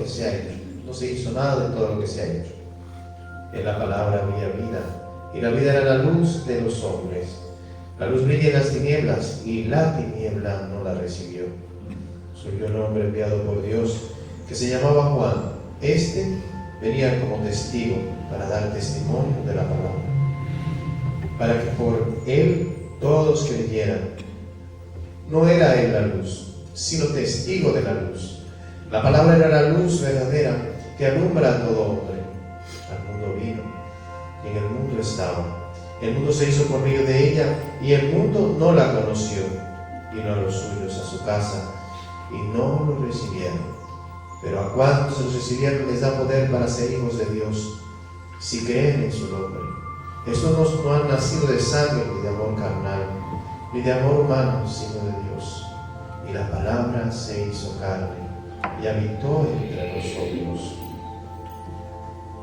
que se ha hecho. No se hizo nada de todo lo que se ha hecho. En la palabra había vida, y la vida era la luz de los hombres. La luz brilla en las tinieblas, y la tiniebla no la recibió. Surgió un hombre enviado por Dios, que se llamaba Juan. Este venía como testigo para dar testimonio de la palabra, para que por él todos creyeran. No era él la luz, sino testigo de la luz. La palabra era la luz verdadera que alumbra a todo hombre. Al mundo vino, y en el mundo estaba. El mundo se hizo por medio de ella, y el mundo no la conoció. Vino a los suyos, a su casa, y no lo recibieron. Pero a cuantos los recibieron les da poder para ser hijos de Dios, si creen en su nombre. Estos no han nacido de sangre, ni de amor carnal, ni de amor humano, sino de Dios. Y la palabra se hizo carne, y habitó entre nosotros.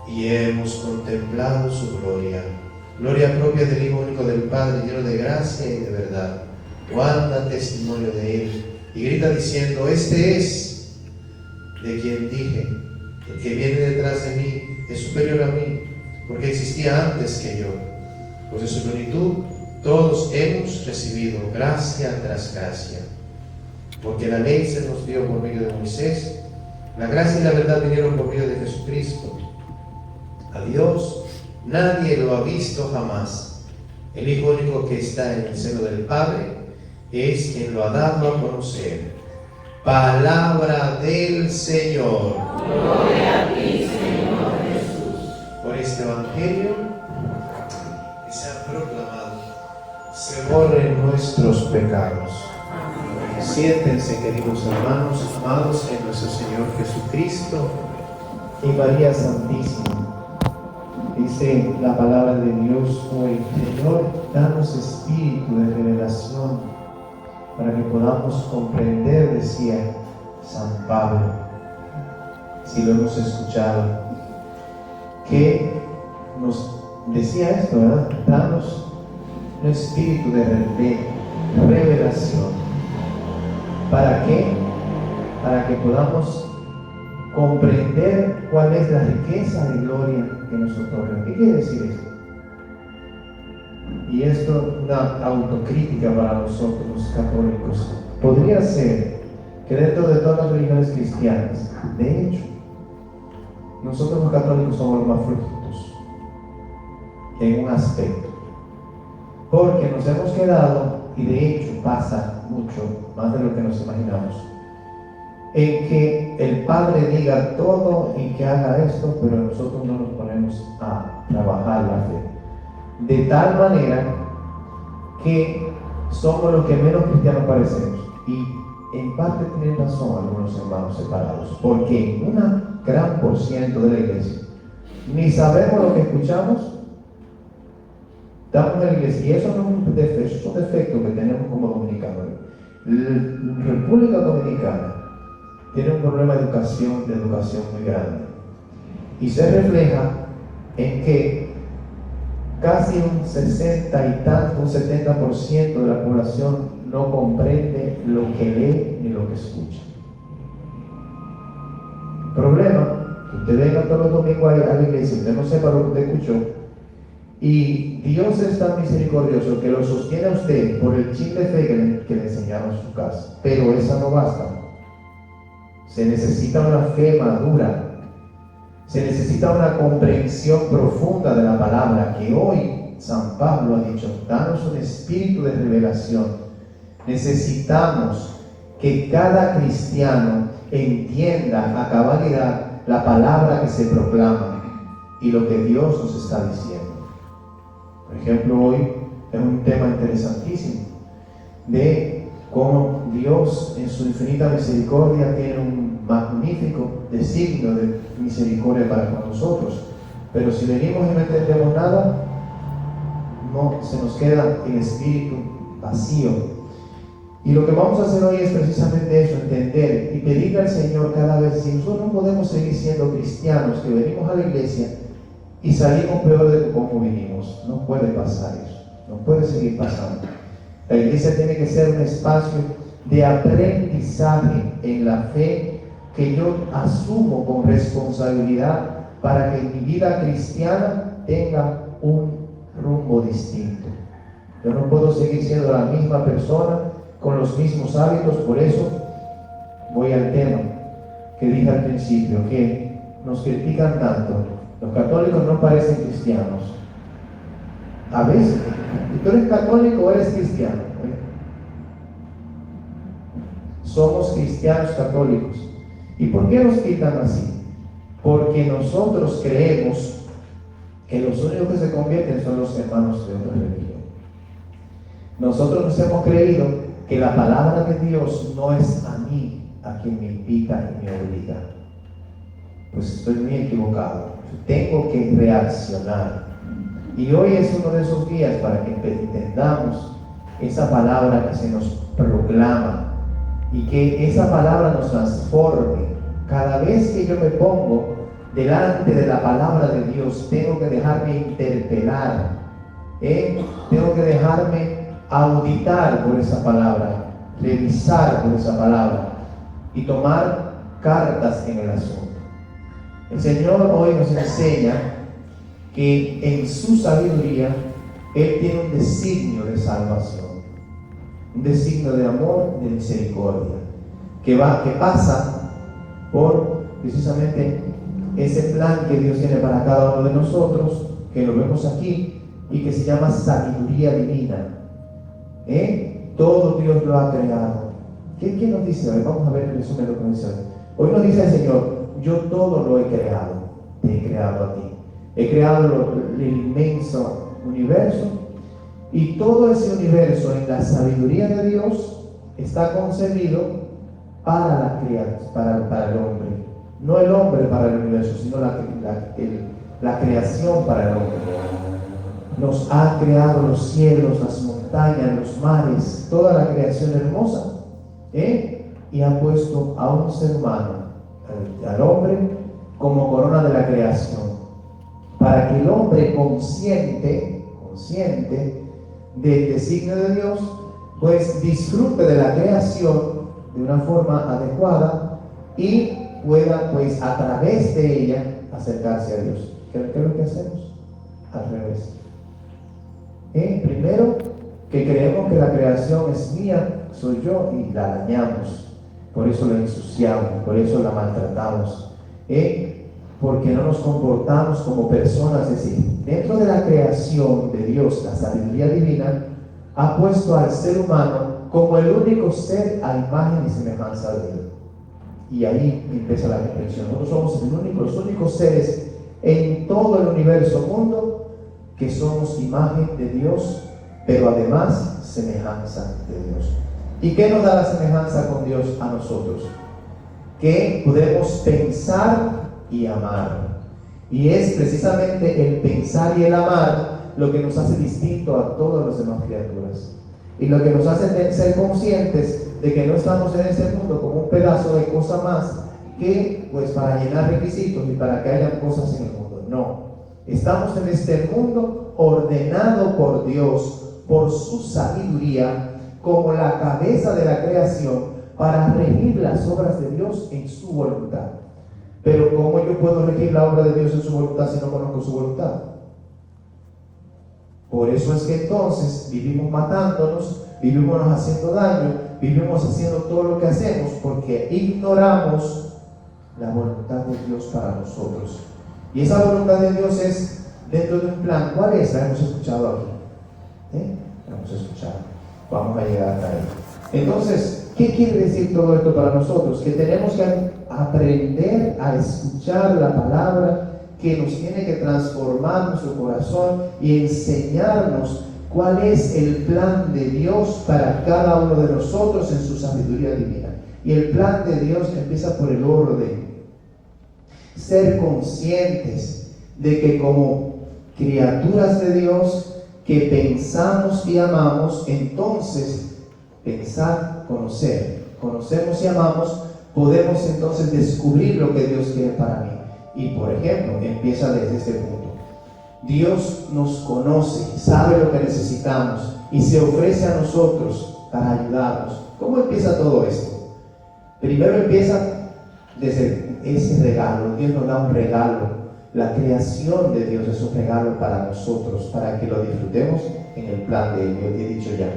Y hemos contemplado su gloria, gloria propia del Hijo único del Padre, lleno de gracia y de verdad. Juan da testimonio de él, y grita diciendo: este es de quien dije, el que viene detrás de mí es superior a mí, porque existía antes que yo. Pues de su plenitud todos hemos recibido gracia tras gracia. Porque la ley se nos dio por medio de Moisés, la gracia y la verdad vinieron por medio de Jesucristo. A Dios nadie lo ha visto jamás. El Hijo único que está en el seno del Padre es quien lo ha dado a conocer. Palabra del Señor. Gloria a ti, Señor Jesús. Por este Evangelio que se ha proclamado, se borren nuestros pecados. Siéntense, queridos hermanos, amados en nuestro Señor Jesucristo y María Santísima. Dice la palabra de Dios hoy: Señor, danos espíritu de revelación para que podamos comprender, decía San Pablo, si lo hemos escuchado, que nos decía esto, ¿verdad? Danos un espíritu de revelación. ¿Para qué? Para que podamos comprender cuál es la riqueza de gloria que nos otorga. ¿Qué quiere decir esto? Y esto es una autocrítica para nosotros los católicos. Podría ser que dentro de todas las religiones cristianas, de hecho, nosotros los católicos somos los más flojitos en un aspecto, porque nos hemos quedado, y de hecho pasa mucho, más de lo que nos imaginamos, en que el Padre diga todo y que haga esto, pero nosotros no nos ponemos a trabajar la fe. De tal manera que somos los que menos cristianos parecemos. Y en parte tienen razón algunos hermanos separados, porque una gran por ciento de la iglesia ni sabemos lo que escuchamos, estamos en la iglesia, y eso no es un defecto, eso es un defecto que tenemos como dominicanos. La República Dominicana tiene un problema de educación muy grande, y se refleja en que casi un 60 y tanto, un 70% de la población no comprende lo que lee ni lo que escucha. El problema, que usted venga todos los domingos a la iglesia, usted no sepa lo que usted escuchó, y Dios es tan misericordioso que lo sostiene a usted por el chip de fe que le enseñaron en su casa. Pero esa no basta. Se necesita una fe madura. Se necesita una comprensión profunda de la palabra, que hoy San Pablo ha dicho: danos un espíritu de revelación. Necesitamos que cada cristiano entienda a cabalidad la palabra que se proclama y lo que Dios nos está diciendo. Por ejemplo, hoy es un tema interesantísimo de cómo Dios en su infinita misericordia tiene un magnífico designio de misericordia para con nosotros, pero si venimos y no entendemos nada, no, se nos queda el espíritu vacío. Y lo que vamos a hacer hoy es precisamente eso: entender y pedirle al Señor cada vez. Si nosotros no podemos seguir siendo cristianos que venimos a la iglesia y salimos peor de cómo vinimos, no puede pasar eso, no puede seguir pasando. La iglesia tiene que ser un espacio de aprendizaje en la fe que yo asumo con responsabilidad para que mi vida cristiana tenga un rumbo distinto. Yo no puedo seguir siendo la misma persona con los mismos hábitos. Por eso voy al tema que dije al principio, que nos critican tanto. Los católicos no parecen cristianos. A veces, si tú eres católico o eres cristiano, somos cristianos católicos. ¿Y por qué nos quitan así? Porque nosotros creemos que los únicos que se convierten son los hermanos de otra religión. Nosotros nos hemos creído que la palabra de Dios no es a mí a quien me invita y me obliga. Pues estoy muy equivocado. Tengo que reaccionar. Y hoy es uno de esos días para que entendamos esa palabra que se nos proclama y que esa palabra nos transforme. Cada vez que yo me pongo delante de la palabra de Dios, tengo que dejarme interpelar, tengo que dejarme auditar por esa palabra, revisar por esa palabra y tomar cartas en el asunto. El Señor hoy nos enseña que en su sabiduría Él tiene un designio de salvación, un designio de amor, de misericordia, que pasa por precisamente ese plan que Dios tiene para cada uno de nosotros, que lo vemos aquí y que se llama sabiduría divina. Todo Dios lo ha creado. ¿Qué nos dice hoy? Vamos a ver el resumen de lo que dice hoy. Hoy nos dice el Señor: yo todo lo he creado, te he creado a ti. He creado el inmenso universo, y todo ese universo en la sabiduría de Dios está concebido para el hombre. No el hombre para el universo, sino la creación para el hombre. Nos ha creado los cielos, las montañas, los mares, toda la creación hermosa, y ha puesto a un ser humano, al hombre, como corona de la creación, para que el hombre consciente del designio de Dios, pues disfrute de la creación de una forma adecuada y pueda, pues, a través de ella acercarse a Dios. ¿Qué es lo que hacemos? Al revés. Primero, que creemos que la creación es mía, soy yo, y la dañamos. Por eso la ensuciamos, por eso la maltratamos. Porque no nos comportamos como personas. Es decir, dentro de la creación de Dios, la sabiduría divina ha puesto al ser humano como el único ser a imagen y semejanza de Dios. Y ahí empieza la comprensión. Nosotros somos los únicos seres en todo el universo mundo que somos imagen de Dios, pero además semejanza de Dios. ¿Y qué nos da la semejanza con Dios a nosotros? Que podemos pensar y amar. Y es precisamente el pensar y el amar lo que nos hace distinto a todas las demás criaturas. Y lo que nos hace ser conscientes de que no estamos en este mundo como un pedazo de cosa más que, pues, para llenar requisitos y para que haya cosas en el mundo. No. Estamos en este mundo ordenado por Dios, por su sabiduría, como la cabeza de la creación, para regir las obras de Dios en su voluntad. Pero ¿cómo yo puedo regir la obra de Dios en su voluntad si no conozco su voluntad? Por eso es que entonces vivimos matándonos, vivimos haciendo daño, vivimos haciendo todo lo que hacemos, porque ignoramos la voluntad de Dios para nosotros. Y esa voluntad de Dios es dentro de un plan. ¿Cuál es? La hemos escuchado aquí. La hemos escuchado. Vamos a llegar hasta ahí. Entonces, ¿qué quiere decir todo esto para nosotros? Que tenemos que aprender a escuchar la palabra, que nos tiene que transformar nuestro corazón y enseñarnos cuál es el plan de Dios para cada uno de nosotros en su sabiduría divina. Y el plan de Dios empieza por el orden. Ser conscientes de que como criaturas de Dios que pensamos y amamos, entonces pensar, conocemos y amamos, podemos entonces descubrir lo que Dios quiere para mí. Y por ejemplo, empieza desde este punto. Dios nos conoce, sabe lo que necesitamos y se ofrece a nosotros para ayudarnos. ¿Cómo empieza todo esto? Primero empieza desde ese regalo. Dios nos da un regalo. La creación de Dios es un regalo para nosotros, para que lo disfrutemos en el plan de Dios, he dicho ya.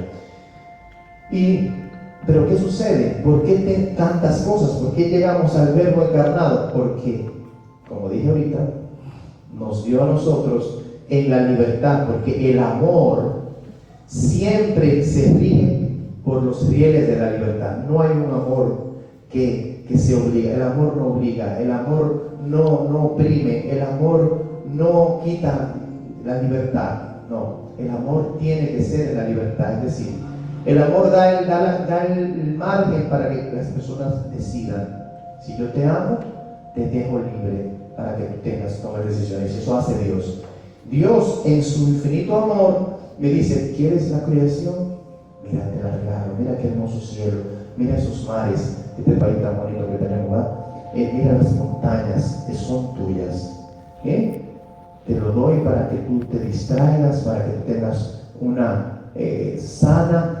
Pero ¿qué sucede? ¿Por qué tantas cosas? ¿Por qué llegamos al Verbo encarnado? Porque, como dije ahorita, nos dio a nosotros en la libertad, porque el amor siempre se rige por los rieles de la libertad. No hay un amor que se obliga. El amor no obliga, el amor no oprime, el amor no quita la libertad. No, el amor tiene que ser en la libertad. Es decir, el amor da el margen para que las personas decidan. Si yo te amo, te dejo libre para que tú tomes decisiones. Eso hace Dios. Dios, en su infinito amor, me dice: ¿quieres la creación? Mira, te la regalo. Mira qué hermoso cielo. Mira esos mares, este país tan bonito que tenemos, ¿verdad? Mira las montañas, que son tuyas. Te lo doy para que tú te distraigas, para que tengas una sana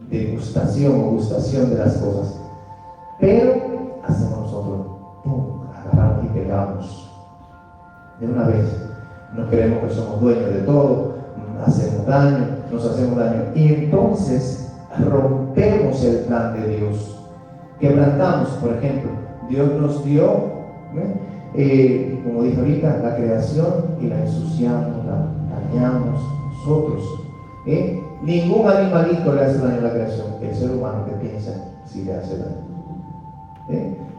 degustación o gustación de las cosas. Pero hacemos nosotros, ¡pum!, agarramos y pegamos de una vez. No creemos que somos dueños de todo, hacemos daño, nos hacemos daño, y entonces rompemos el plan de Dios, quebrantamos. Por ejemplo, Dios nos dio, como dije ahorita, la creación, y la ensuciamos, la dañamos nosotros. Ningún animalito le hace daño a la creación. El ser humano que piensa si le hace daño.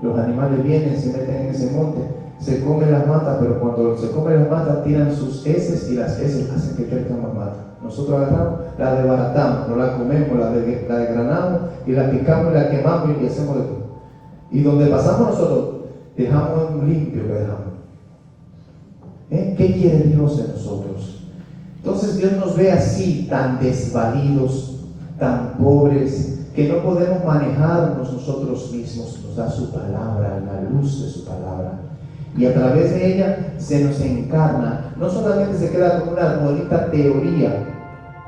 Los animales vienen, se meten en ese monte, se comen las matas, pero cuando se comen las matas tiran sus heces, y las heces hacen que crezcan más matas. Nosotros agarramos, la desbaratamos, no la comemos, la desgranamos y la picamos y la quemamos y hacemos de todo. Y donde pasamos nosotros, dejamos un limpio que dejamos. ¿Qué quiere Dios de nosotros? Entonces Dios nos ve así, tan desvalidos, tan pobres, que no podemos manejarnos nosotros mismos. Nos da su palabra, la luz de su palabra, y a través de ella se nos encarna. No solamente se queda como una bonita teoría,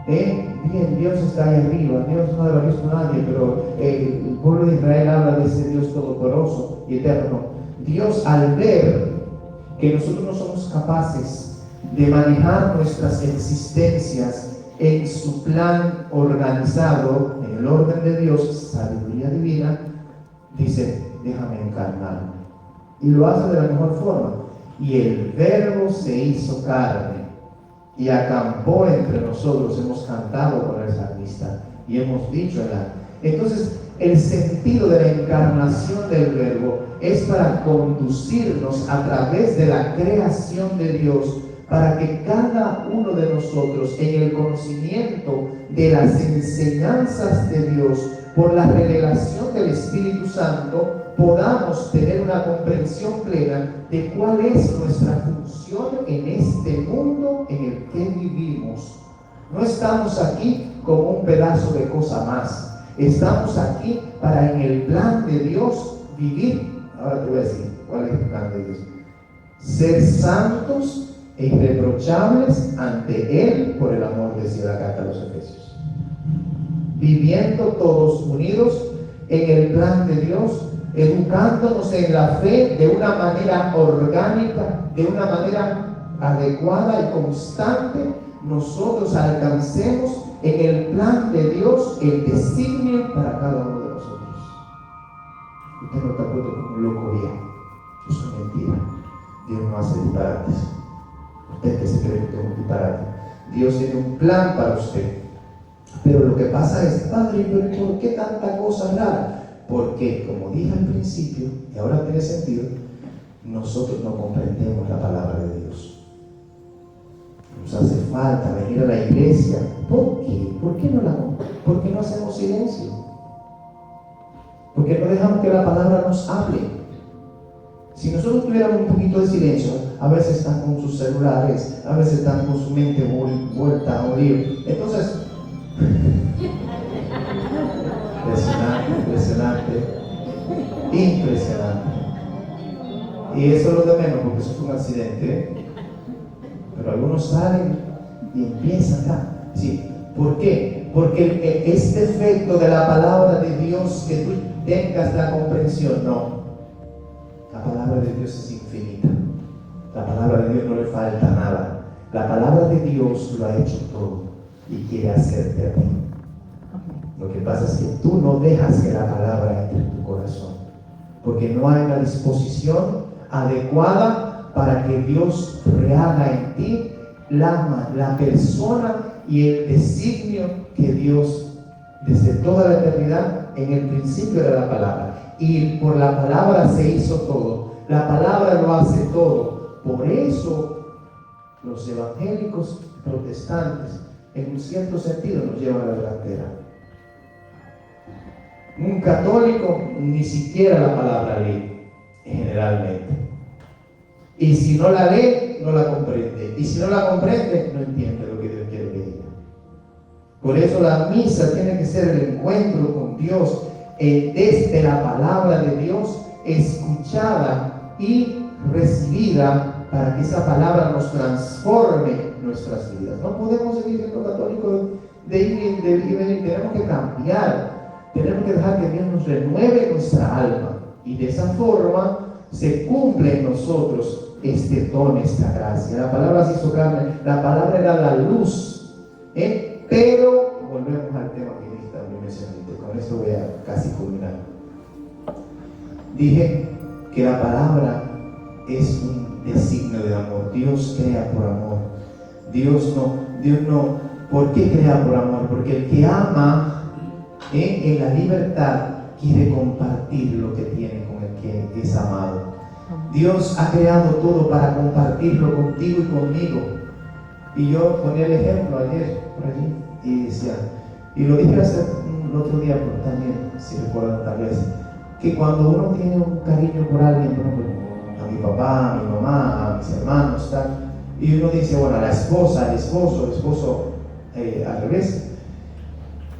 bien, Dios está ahí arriba, Dios no lo ha visto nadie, pero el pueblo de Israel habla de ese Dios todopoderoso y eterno. Dios, al ver que nosotros no somos capaces de manejar nuestras existencias en su plan organizado, en el orden de Dios, sabiduría divina, dice: déjame encarnarme. Y lo hace de la mejor forma. Y el Verbo se hizo carne y acampó entre nosotros. Hemos cantado con el salmista y hemos dicho entonces, el sentido de la encarnación del Verbo es para conducirnos a través de la creación de Dios, para que cada uno de nosotros, en el conocimiento de las enseñanzas de Dios, por la revelación del Espíritu Santo, podamos tener una comprensión plena de cuál es nuestra función en este mundo en el que vivimos. No estamos aquí como un pedazo de cosa más. Estamos aquí para, en el plan de Dios, vivir. Ahora te voy a decir cuál es el plan de Dios: ser santos e irreprochables ante Él por el amor, decía la carta a los Efesios. Viviendo todos unidos en el plan de Dios, educándonos en la fe de una manera orgánica, de una manera adecuada y constante, nosotros alcancemos en el plan de Dios el designio para cada uno de nosotros. Usted no está puesto como un loco viejo. Eso es mentira. Dios no hace disparates. Usted que se cree que es un disparate. Dios tiene un plan para usted. Pero lo que pasa es: Padre, ¿pero por qué tanta cosa rara? Porque, como dije al principio, y ahora tiene sentido, nosotros no comprendemos la palabra de Dios. Nos hace falta venir a la iglesia. ¿Por qué? ¿Por qué no hacemos silencio? ¿Por qué no dejamos que la palabra nos hable? Si nosotros tuviéramos un poquito de silencio, a veces están con sus celulares, a veces están con su mente vuelta a un lío. Entonces, impresionante. Y eso es lo de menos, porque eso fue un accidente. Pero algunos salen y empiezan ¿sí? ¿Por qué? Porque este efecto de la palabra de Dios, que tengas la comprensión. No, la palabra de Dios es infinita. La palabra de Dios no le falta nada. La palabra de Dios lo ha hecho todo y quiere hacerte a ti. Lo que pasa es que tú no dejas que la palabra entre en tu corazón, porque no hay una disposición adecuada para que Dios rehaga en ti la persona y el designio que Dios desde toda la eternidad en el principio de la palabra. Y por la palabra se hizo todo. La palabra lo hace todo. Por eso los evangélicos protestantes en un cierto sentido nos llevan a la delantera. Un católico ni siquiera la palabra lee, generalmente. Y si no la lee, no la comprende. Y si no la comprende, no entiende lo que Dios quiere que diga. Por eso la misa tiene que ser el encuentro con Dios desde la palabra de Dios, escuchada y recibida, para que esa palabra nos transforme nuestras vidas. No podemos seguir siendo católicos de ir y venir. Tenemos que cambiar. Tenemos que dejar que Dios nos renueve nuestra alma. Y de esa forma se cumple en nosotros este don, esta gracia. La palabra se hizo carne. La palabra era la luz. Pero volvemos al tema que también mencioné. Con esto voy a casi culminar. Dije que la palabra es un designio de amor. Dios crea por amor. Dios no. ¿Por qué crea por amor? Porque el que ama en la libertad quiere compartir lo que tiene con el que es amado. Dios ha creado todo para compartirlo contigo y conmigo. Y yo ponía el ejemplo ayer por allí y decía, y lo dije el otro día también, si recuerdan tal vez, que cuando uno tiene un cariño por alguien, por ejemplo, a mi papá, a mi mamá, a mis hermanos, tal, y uno dice, bueno, a la esposa, al esposo al revés,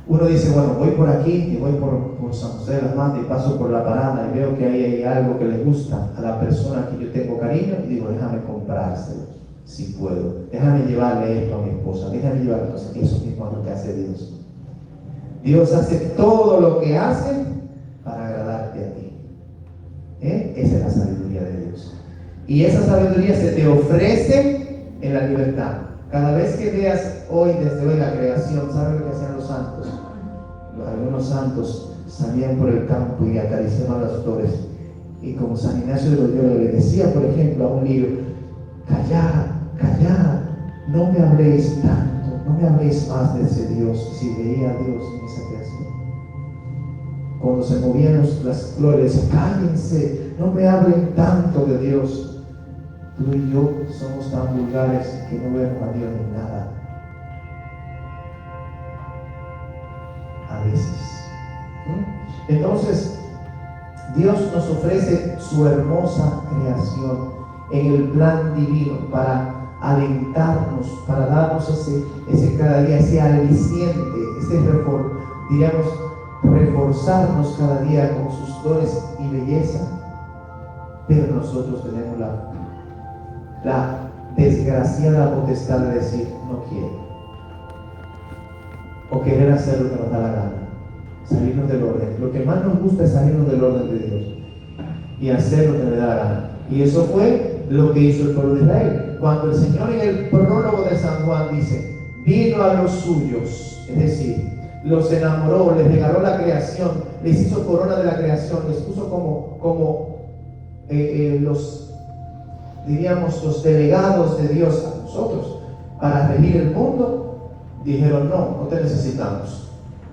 uno dice, bueno, voy por aquí y voy por San José de las Matas y paso por la parada y veo que ahí hay algo que le gusta a la persona que yo tengo cariño y digo, déjame comprárselo, si puedo, déjame llevarle esto a mi esposa, déjame llevarle esto. Eso mismo es lo que hace Dios. Dios hace todo lo que hace para agradarte a ti. Esa es la sabiduría de Dios. Y esa sabiduría se te ofrece en la libertad. Cada vez que veas hoy, desde hoy, la creación, ¿saben lo que hacían los santos? Algunos santos salían por el campo y acariciaban las flores. Y como San Ignacio de Loyola le decía, por ejemplo, a un lío, callad, no me habléis tanto, no me habléis más de ese Dios, si veía a Dios en esa creación. Cuando se movían las flores, cállense, no me hablen tanto de Dios. Tú y yo somos tan vulgares que no vemos a Dios en nada. A veces. Entonces, Dios nos ofrece su hermosa creación en el plan divino para alentarnos, para darnos ese cada día, ese aliciente, reforzarnos cada día con sus dones y belleza. Pero nosotros tenemos la desgraciada potestad de decir, no quiero, o querer hacer lo que nos da la gana, salirnos del orden. Lo que más nos gusta es salirnos del orden de Dios y hacer lo que le da la gana. Y eso fue lo que hizo el pueblo de Israel. Cuando el Señor en el prólogo de San Juan dice, vino a los suyos, es decir, los enamoró, les regaló la creación, les hizo corona de la creación, les puso como los delegados de Dios a nosotros para regir el mundo. Dijeron, no te necesitamos,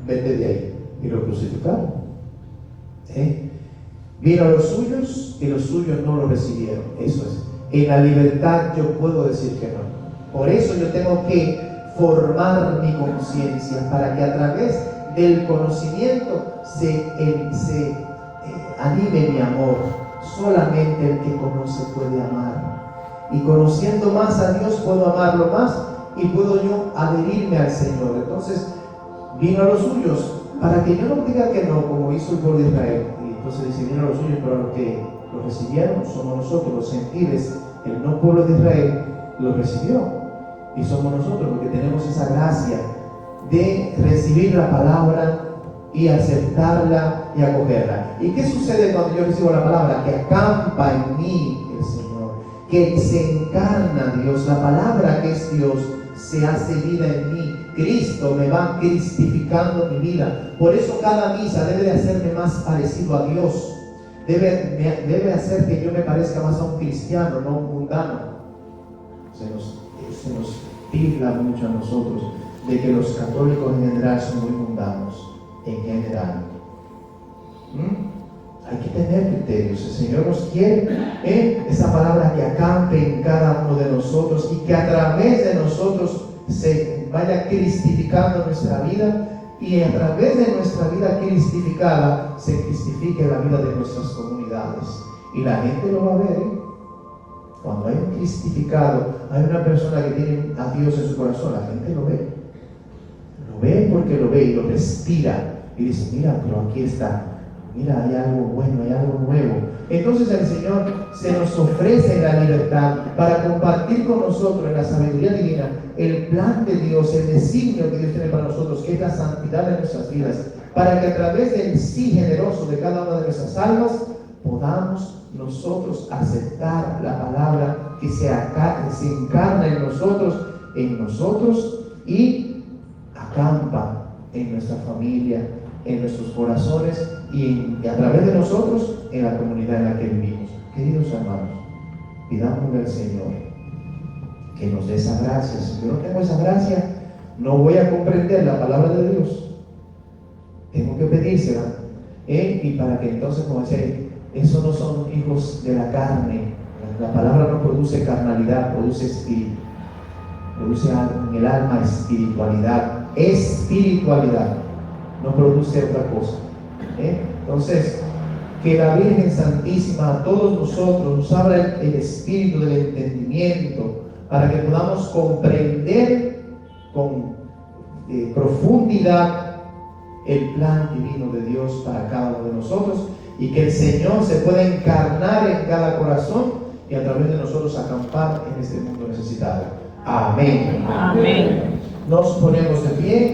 vete de ahí. Y lo crucificaron. Vino a los suyos y los suyos no lo recibieron. Eso es. En la libertad yo puedo decir que no. Por eso yo tengo que formar mi conciencia para que a través del conocimiento se anime mi amor. Solamente el que conoce puede amar. Y conociendo más a Dios puedo amarlo más y puedo yo adherirme al Señor. Entonces vino a los suyos para que yo no diga que no, como hizo el pueblo de Israel. Y entonces dice, vino a los suyos, pero los que lo recibieron somos nosotros, los gentiles. El no pueblo de Israel lo recibió y somos nosotros, porque tenemos esa gracia de recibir la palabra y aceptarla y acogerla. ¿Y qué sucede cuando yo recibo la palabra? Que acampa en mí el Señor, que se encarna Dios, la palabra que es Dios se hace vida en mí. Cristo me va cristificando mi vida. Por eso cada misa debe de hacerme más parecido a Dios. Debe hacer que yo me parezca más a un cristiano, no a un mundano. Se nos tilda mucho a nosotros de que los católicos en general son muy mundanos, en general. Hay que tener criterios. El Señor nos quiere esa palabra que acampe en cada uno de nosotros y que a través de nosotros se vaya cristificando nuestra vida, y a través de nuestra vida cristificada se cristifique la vida de nuestras comunidades. Y la gente lo va a ver. Cuando hay un cristificado, hay una persona que tiene a Dios en su corazón, la gente lo ve. Lo ve porque lo ve y lo respira. Y dice, mira, pero aquí está. Mira, hay algo bueno, hay algo nuevo. Entonces el Señor se nos ofrece en la libertad para compartir con nosotros en la sabiduría divina el plan de Dios, el designio que Dios tiene para nosotros, que es la santidad de nuestras vidas, para que a través del sí generoso de cada una de nuestras almas podamos nosotros aceptar la palabra que se encarna en nosotros y acampa en nuestra familia, en nuestros corazones y a través de nosotros en la comunidad en la que vivimos. Queridos hermanos, pidámosle al Señor que nos dé esa gracia. Si yo no tengo esa gracia, no voy a comprender la palabra de Dios. Tengo que pedírsela. Y para que entonces, como decía, esos no son hijos de la carne. La palabra no produce carnalidad, produce espíritu. Produce en el alma espiritualidad. Espiritualidad. No produce otra cosa. Entonces, que la Virgen Santísima a todos nosotros nos abra el espíritu del entendimiento para que podamos comprender con profundidad el plan divino de Dios para cada uno de nosotros, y que el Señor se pueda encarnar en cada corazón y a través de nosotros acampar en este mundo necesitado. Amén. Amén. Nos ponemos de pie.